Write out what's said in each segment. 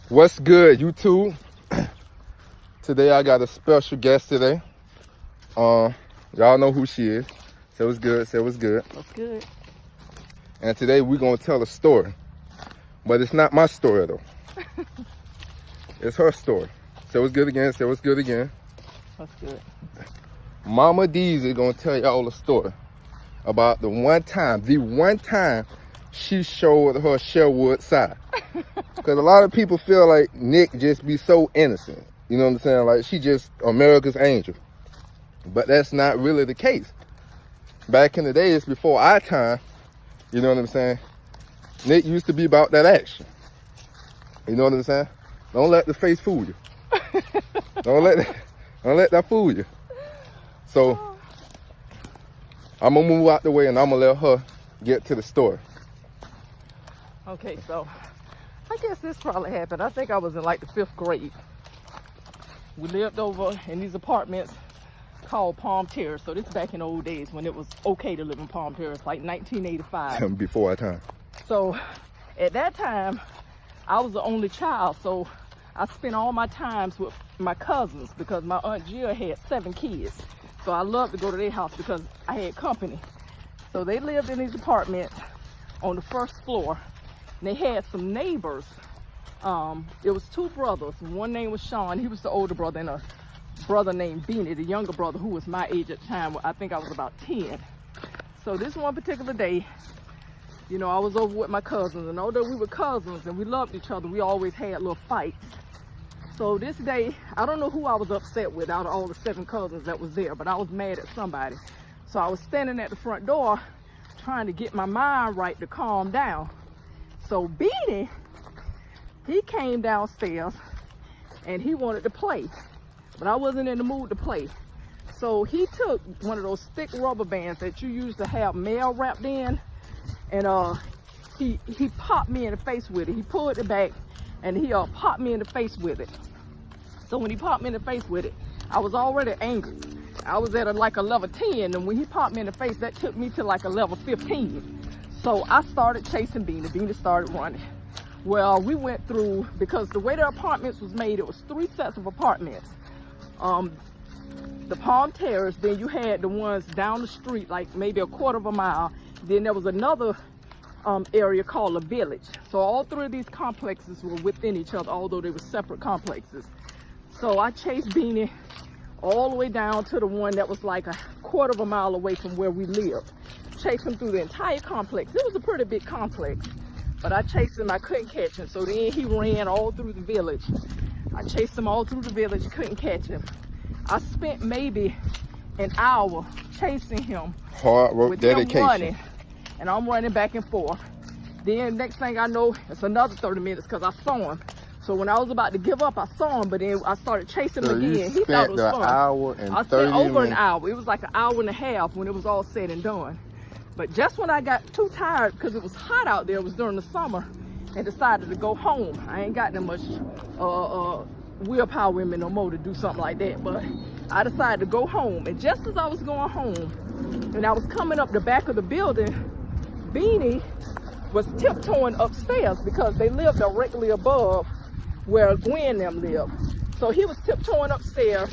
What's good, YouTube? Today I got a special guest today. Y'all know who she is. Say what's good, say what's good. What's good? And today we're gonna tell a story. But it's not my story though. It's her story. Say what's good again, say what's good again. What's good? Mama Deezy gonna tell y'all a story about the one time she showed her Sherwood side. Because a lot of people feel like Nick just be so innocent. You know what I'm saying? Like she just America's angel. But that's not really the case. Back in the days before our time, you know what I'm saying? Nick used to be about that action. You know what I'm saying? Don't let the face fool you. Don't let that fool you. So I'm gonna move out the way and I'm gonna let her get to the story. Okay, so I guess this probably happened. I think I was in like the 5th grade. We lived over in these apartments called Palm Terrace. So this is back in the old days when it was okay to live in Palm Terrace, like 1985. Before our time. So at that time, I was the only child. So I spent all my times with my cousins because my Aunt Jill had 7 kids. So I loved to go to their house because I had company. So they lived in these apartments on the 1st floor. And they had some neighbors. It was 2 brothers. One name was Sean, he was the older brother, and a brother named Beanie, the younger brother, who was my age at the time. I think I was about 10. So this one particular day, you know, I was over with my cousins, and although we were cousins and we loved each other, we always had little fights. So this day, I don't know who I was upset with out of all the 7 cousins that was there, but I was mad at somebody. So I was standing at the front door trying to get my mind right to calm down. So Beanie, he came downstairs and he wanted to play, but I wasn't in the mood to play. So he took one of those thick rubber bands that you used to have mail wrapped in, and he popped me in the face with it. He pulled it back and he popped me in the face with it. So when he popped me in the face with it, I was already angry. I was at like a level 10, and when he popped me in the face, that took me to like a level 15. So I started chasing Beanie. Beanie started running. Well, we went through, because the way the apartments was made, it was 3 sets of apartments. The Palm Terrace, then you had the ones down the street, like maybe a 1/4 mile. Then there was another area called a village. So all 3 of these complexes were within each other, although they were separate complexes. So I chased Beanie all the way down to the one that was like a 1/4 mile away from where we lived. Chased him through the entire complex. It was a pretty big complex, but I chased him, I couldn't catch him. So then he ran all through the village. I chased him all through the village, couldn't catch him. I spent maybe an hour chasing him. Hard work, with dedication. him running, and I'm running back and forth. Then next thing I know, it's another 30 minutes because I saw him. So when I was about to give up, I saw him, but then I started chasing him again. He thought it was fun. Hour and I 30 spent over minutes. an hour. It was like an hour and a half when it was all said and done. But just when I got too tired, because it was hot out there, it was during the summer, and decided to go home. I ain't got that much willpower in me no more to do something like that, but I decided to go home. And just as I was going home, and I was coming up the back of the building, Beanie was tiptoeing upstairs because they lived directly above where Gwen them lived. So he was tiptoeing upstairs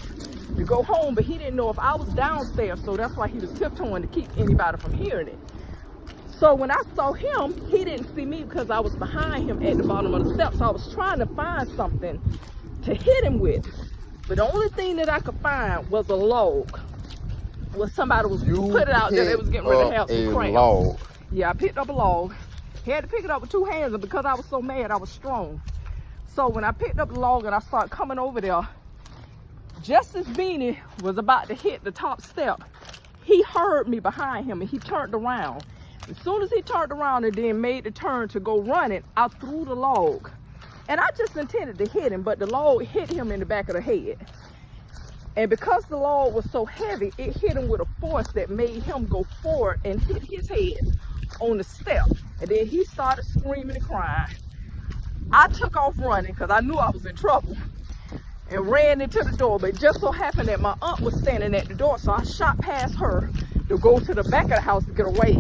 to go home, but he didn't know if I was downstairs, so that's why he was tiptoeing to keep anybody from hearing it. So when I saw him, he didn't see me because I was behind him at the bottom of the steps. So I was trying to find something to hit him with, but the only thing that I could find was a log. Well, somebody was put it out there. They was getting ready to have some crabs. Log. Yeah, I picked up a log. He had to pick it up with 2 hands, and because I was so mad, I was strong. So when I picked up the log and I started coming over there, just as Beanie was about to hit the top step, he heard me behind him and he turned around. As soon as he turned around and then made the turn to go running, I threw the log. And I just intended to hit him, but the log hit him in the back of the head. And because the log was so heavy, it hit him with a force that made him go forward and hit his head on the step. And then he started screaming and crying. I took off running because I knew I was in trouble and ran into the door. But it just so happened that my aunt was standing at the door, so I shot past her to go to the back of the house to get away.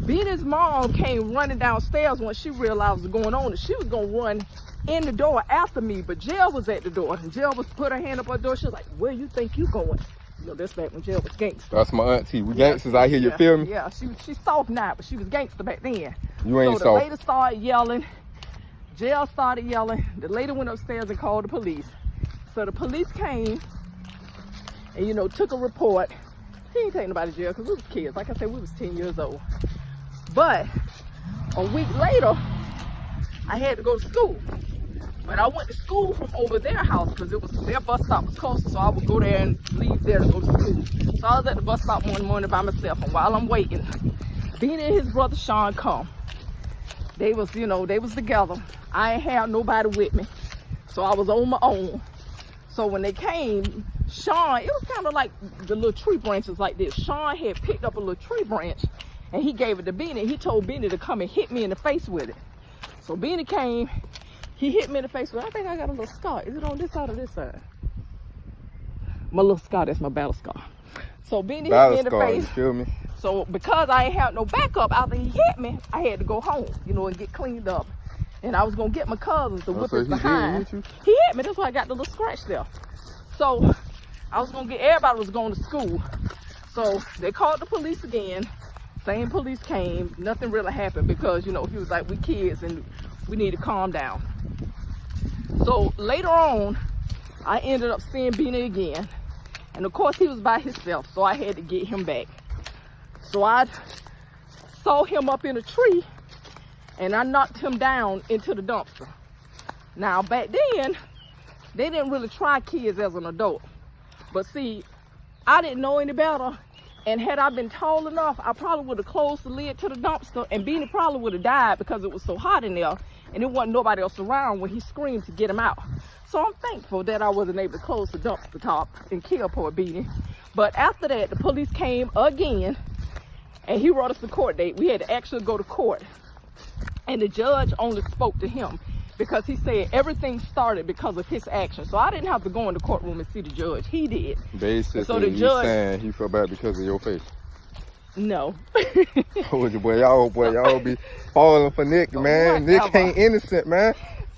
Beanie's mom came running downstairs when she realized what was going on, and she was going to run in the door after me, but Jill was at the door. And Jill was put her hand up her door. She was like, where you think you going? You know, that's back when Jill was gangster. That's my auntie. We gangsters out here, you feel me? Yeah, she's soft now, but she was gangster back then. You ain't so soft. The lady started yelling. Jill started yelling. The lady went upstairs and called the police. So the police came and, you know, took a report. He ain't taking nobody to jail because we was kids. Like I said, we was 10 years old. But a week later, I had to go to school. But I went to school from over their house because it was their bus stop was closer, so I would go there and leave there to go to school. So I was at the bus stop one morning by myself, and while I'm waiting, Beanie and his brother Sean come. They was, you know, they was together. I ain't had nobody with me, so I was on my own. So when they came, Sean, it was kind of like the little tree branches like this. Sean had picked up a little tree branch, and he gave it to Beanie. He told Beanie to come and hit me in the face with it. So Beanie came. He hit me in the face with, I think I got a little scar. Is it on this side or this side? My little scar, that's my battle scar. So Beanie hit me in the face. You feel me? So because I ain't had no backup after he hit me, I had to go home, you know, and get cleaned up. And I was gonna get my cousins to whip us behind. He hit me, that's why I got the little scratch there. So I was gonna get, everybody was going to school. So they called the police again. Same police came, nothing really happened because, you know, he was like, we kids and we need to calm down. So later on, I ended up seeing Beanie again. And of course he was by himself, so I had to get him back. So I saw him up in a tree and I knocked him down into the dumpster. Now back then, they didn't really try kids as an adult. But see, I didn't know any better. And had I been tall enough, I probably would have closed the lid to the dumpster and Beanie probably would have died because it was so hot in there and there wasn't nobody else around when he screamed to get him out. So I'm thankful that I wasn't able to close the dumpster top and kill poor Beanie. But after that, the police came again and he wrote us a court date. We had to actually go to court. And the judge only spoke to him because he said everything started because of his action. So I didn't have to go in the courtroom and see the judge. He did. Basically, so the judge saying he felt bad because of your face. No. Oh, boy, y'all be falling for Nick, man. Nick ain't innocent, man.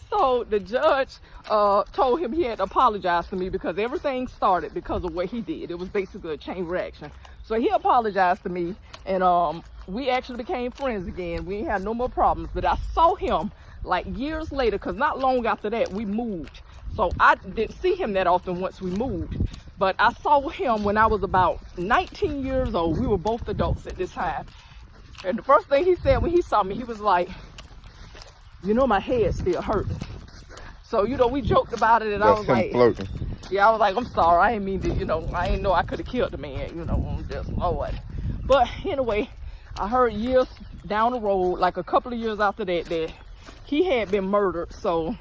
So the judge told him he had to apologize to me because everything started because of what he did. It was basically a chain reaction. So he apologized to me, and we actually became friends again. We ain't had no more problems. But I saw him like years later, because not long after that we moved. So I didn't see him that often once we moved. But I saw him when I was about 19 years old. We were both adults at this time. And the first thing he said when he saw me, he was like, you know, my head's still hurting. So, you know, we joked about it, and I was like, floating. Yeah, I was like, I'm sorry. I didn't mean to, you know, I didn't know I could have killed the man, you know, I'm just Lord. But anyway, I heard years down the road, like a couple of years after that, that he had been murdered. So,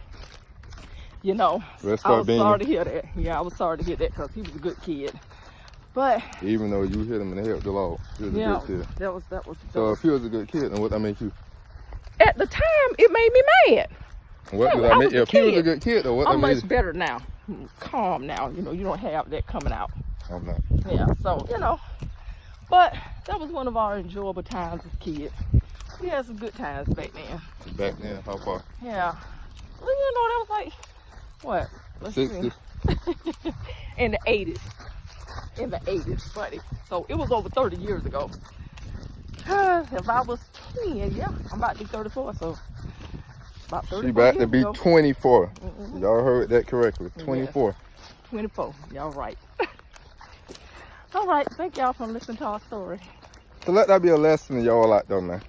you know, I was sorry to hear that. Yeah, I was sorry to hear that because he was a good kid. But even though you hit him in the head, the law, he was a good kid. That was. So if he was a good kid, then what that make you? At the time, it made me mad. What does that make? If he was a good kid, though, what I'm that much better now. Calm now. You know, you don't have that coming out. I'm not. Yeah. So you know, but that was one of our enjoyable times as kids. We had some good times back then. Back then, how far? Yeah. Well, you know, that was like what? Let's 60s. See. In the 80s. In the 80s, buddy. So it was over 30 years ago. If I was 10, yeah, I'm about to be 34, so about 34 She about to be ago. 24. Y'all heard that correctly. 24. Yes. 24. Y'all right. All right. Thank y'all for listening to our story. So let that be a lesson to y'all out there, man.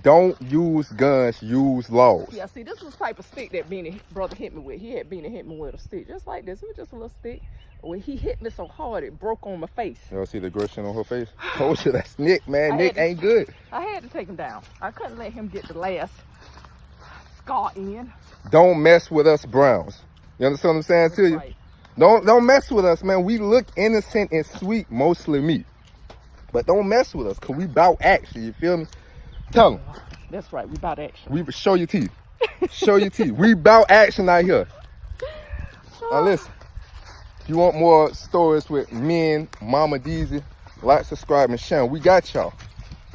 Don't use guns, use laws. Yeah, see, this was the type of stick that Beanie brother hit me with. He had Beanie hit me with a stick, just like this. It was just a little stick. When he hit me so hard, it broke on my face. Y'all see the aggression on her face? Told you that's Nick, man. Nick ain't good. I had to take him down. I couldn't let him get the last scar in. Don't mess with us Browns. You understand what I'm saying to you? Right. Don't mess with us, man. We look innocent and sweet, mostly me. But don't mess with us, because we bout action, you feel me? Tell them. That's right, we bout action. We show your teeth. Show your teeth. We bout action out here. Now listen, if you want more stories with me and Mama Deezy, like, subscribe, and share. We got y'all.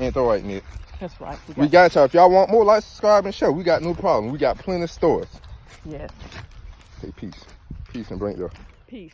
Ain't that right, Nick? That's right. We got y'all. If y'all want more, like, subscribe, and share. We got no problem. We got plenty of stories. Yes. Say peace. Peace and bring it up. Peace.